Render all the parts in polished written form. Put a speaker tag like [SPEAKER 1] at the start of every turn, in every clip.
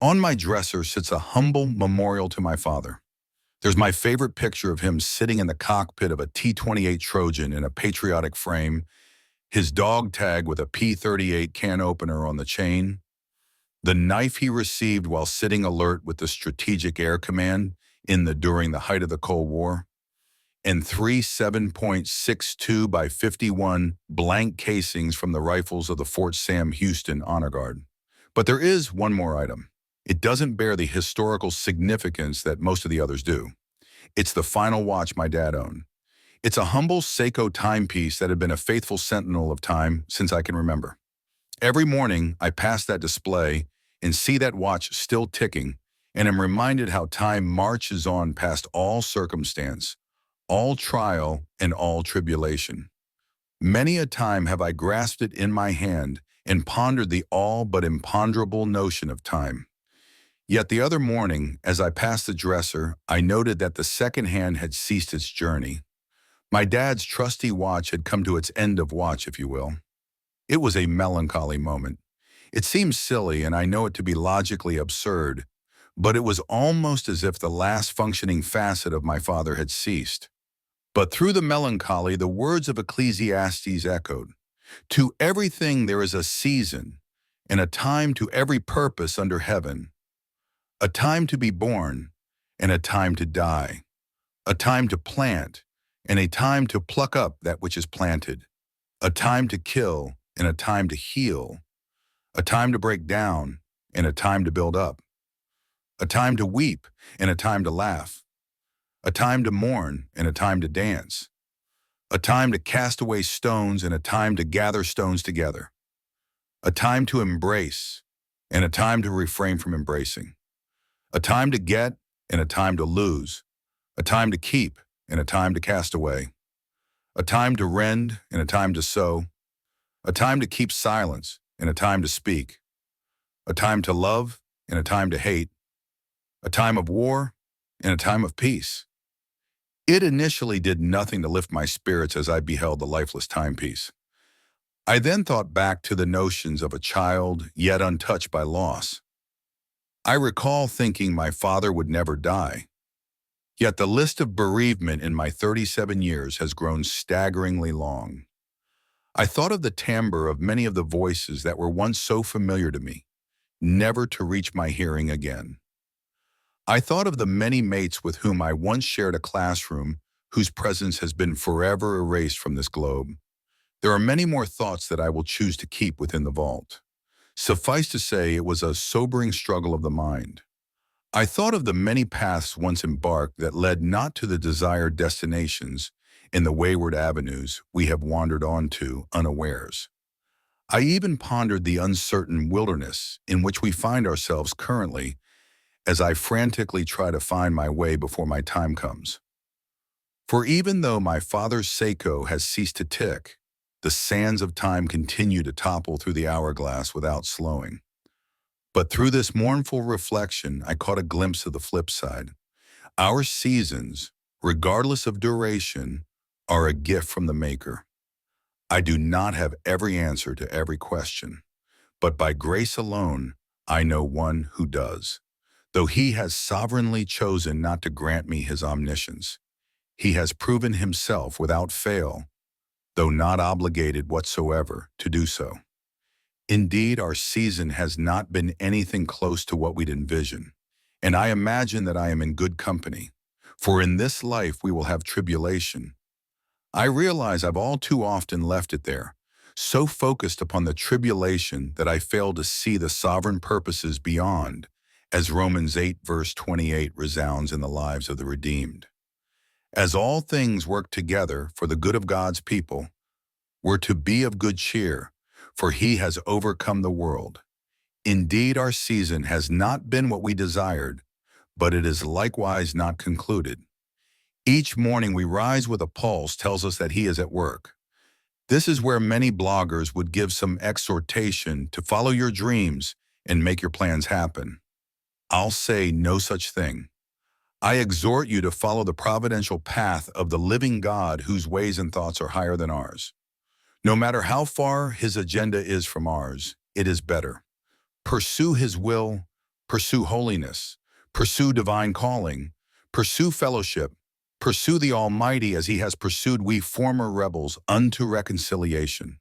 [SPEAKER 1] On my dresser sits a humble memorial to my father. There's my favorite picture of him sitting in the cockpit of a T-28 Trojan in a patriotic frame, his dog tag with a P-38 can opener on the chain, the knife he received while sitting alert with the Strategic Air Command during the height of the Cold War, and three 7.62 by 51 blank casings from the rifles of the Fort Sam Houston Honor Guard. But there is one more item. It doesn't bear the historical significance that most of the others do. It's the final watch my dad owned. It's a humble Seiko timepiece that had been a faithful sentinel of time since I can remember. Every morning, I pass that display and see that watch still ticking, and am reminded how time marches on past all circumstance, all trial, and all tribulation. Many a time have I grasped it in my hand and pondered the all but imponderable notion of time. Yet the other morning, as I passed the dresser, I noted that the second hand had ceased its journey. My dad's trusty watch had come to its end of watch, if you will. It was a melancholy moment. It seems silly, and I know it to be logically absurd, but it was almost as if the last functioning facet of my father had ceased. But through the melancholy, the words of Ecclesiastes echoed. To everything there is a season, and a time to every purpose under heaven. A time to be born, and a time to die. A time to plant, and a time to pluck up that which is planted. A time to kill, and a time to heal. A time to break down, and a time to build up. A time to weep, and a time to laugh. A time to mourn, and a time to dance. A time to cast away stones, and a time to gather stones together. A time to embrace, and a time to refrain from embracing. A time to get, and a time to lose. A time to keep, and a time to cast away. A time to rend, and a time to sow. A time to keep silence, and a time to speak. A time to love, and a time to hate. A time of war, and a time of peace. It initially did nothing to lift my spirits as I beheld the lifeless timepiece. I then thought back to the notions of a child yet untouched by loss. I recall thinking my father would never die. Yet the list of bereavement in my 37 years has grown staggeringly long. I thought of the timbre of many of the voices that were once so familiar to me, never to reach my hearing again. I thought of the many mates with whom I once shared a classroom whose presence has been forever erased from this globe. There are many more thoughts that I will choose to keep within the vault. Suffice to say, it was a sobering struggle of the mind. I thought of the many paths once embarked that led not to the desired destinations in the wayward avenues we have wandered onto unawares. I even pondered the uncertain wilderness in which we find ourselves currently as I frantically try to find my way before my time comes. For even though my father's Seiko has ceased to tick, the sands of time continue to topple through the hourglass without slowing. But through this mournful reflection, I caught a glimpse of the flip side. Our seasons, regardless of duration, are a gift from the Maker. I do not have every answer to every question, but by grace alone, I know one who does. Though he has sovereignly chosen not to grant me his omniscience, he has proven himself without fail, though not obligated whatsoever to do so. Indeed, our season has not been anything close to what we'd envision, and I imagine that I am in good company, for in this life we will have tribulation. I realize I've all too often left it there, so focused upon the tribulation that I fail to see the sovereign purposes beyond, as Romans 8 verse 28 resounds in the lives of the redeemed. As all things work together for the good of God's people, we're to be of good cheer, for he has overcome the world. Indeed, our season has not been what we desired, but it is likewise not concluded. Each morning we rise with a pulse tells us that he is at work. This is where many bloggers would give some exhortation to follow your dreams and make your plans happen. I'll say no such thing. I exhort you to follow the providential path of the living God whose ways and thoughts are higher than ours. No matter how far his agenda is from ours, it is better. Pursue his will, pursue holiness, pursue divine calling, pursue fellowship, pursue the Almighty as he has pursued we former rebels unto reconciliation.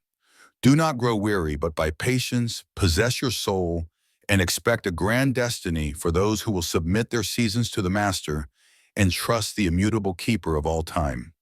[SPEAKER 1] Do not grow weary, but by patience possess your soul and expect a grand destiny for those who will submit their seasons to the Master and trust the immutable keeper of all time.